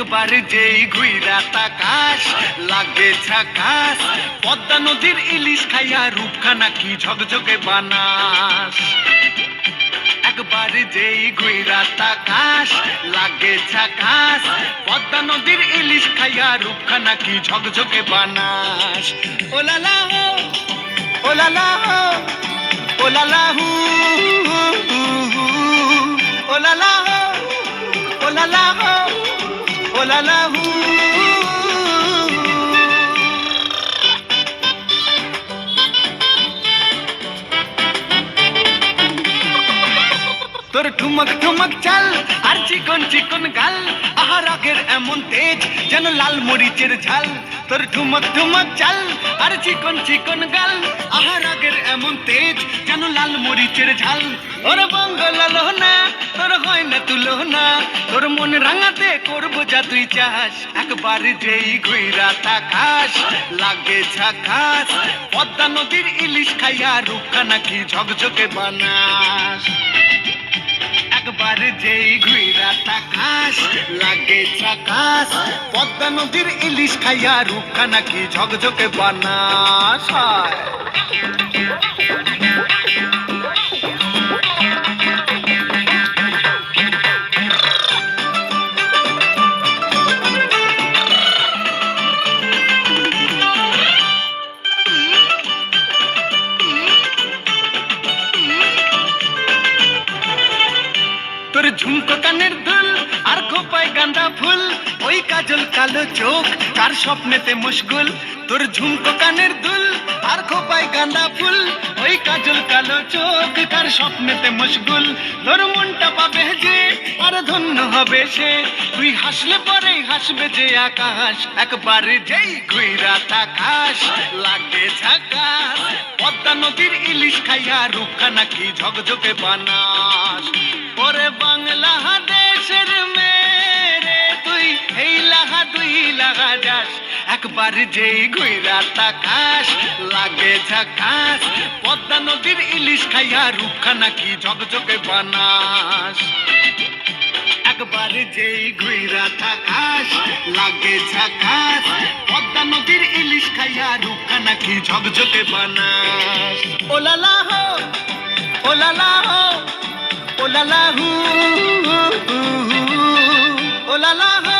একবার যেই ঘুইরা তাকাস লাগে ঝাকাস, পদ্মা নদীর ইলিশ খাইয়া রূপখানা কি ঝকঝকে বানাস। একবার যেই ঘুইরা তাকাস লাগে ঝাকাস, পদ্মা নদীর ইলিশ খাইয়া রূপখানা কি ঝকঝকে বানাস। ওলালা হো ওলালা হো ওলালা হু ওলালা হো ওলালা হো ওলালা হু। তোর ঠুমক ঠুমক চাল আর চিকন চিকন গাল, আহার আগের এমন তেজ যেন লাল মরিচের ঝাল। তোর ঠুমক ঠুমক চাল আর চিকন চিকন গাল, আহার আগের এমন তেজ যেন লাল মরিচের ঝাল। ওর বঙ্গলালো না তোর হয় না তুলো না, তোর মন রাঙাতে করবো যা তুই চাস। একবার যেই ঘুইরা তাকাস লাগে ঝাকাস, পদ্মা নদীর ইলিশ খাইয়া রূপখানা কি ঝকঝকে বানাস। একবার যেই ঘুইরা তাকাস লাগে ঝাকাস, পদ্মা নদীর ইলিশ খাইয়া রূপখানা কি ঝকঝকে বানাস। তোর ঝুমকো কানের দুল আর খোপায় গাঁদা ফুল, ওই কাজল কালো চোখ কার স্বপ্নেতে মুশগুল। তোর ঝুমকো কানের দুল আর খোপায় গাঁদা ফুল, ওই কাজল কালো চোখ কার স্বপ্নেতে মুশগুল। তোর মনটা পাবে যে আর ধন্য হবে সে, তুই হাসলে পরে হাসবে যে আকাশ। একবার যেই ঘুইরা তাকাস লাগে ঝাকাস, পদ্মা নদীর ইলিশ খাইয়া রূপখানা কি ঝকঝকে বানাস। ওরে বাংলাদেশের মেরে তুই এই লাগা দুই লাগা যাস। একবার যেই ঘুইরা তাকাস লাগে ঝাকাস, পদ্মা নদীর ইলিশ খাইয়া রূপখানা কি ঝকঝকে বানাস। একবার যেই ঘুইরা তাকাস লাগে ঝাকাস, পদ্মা নদীর ইলিশ খাইয়া রূপখানা কি ঝকঝকে বানাস। ওলালা হো ওলালা হো ওলালা হু ওলালা হো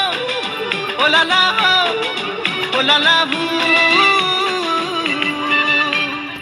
ওলালা হো।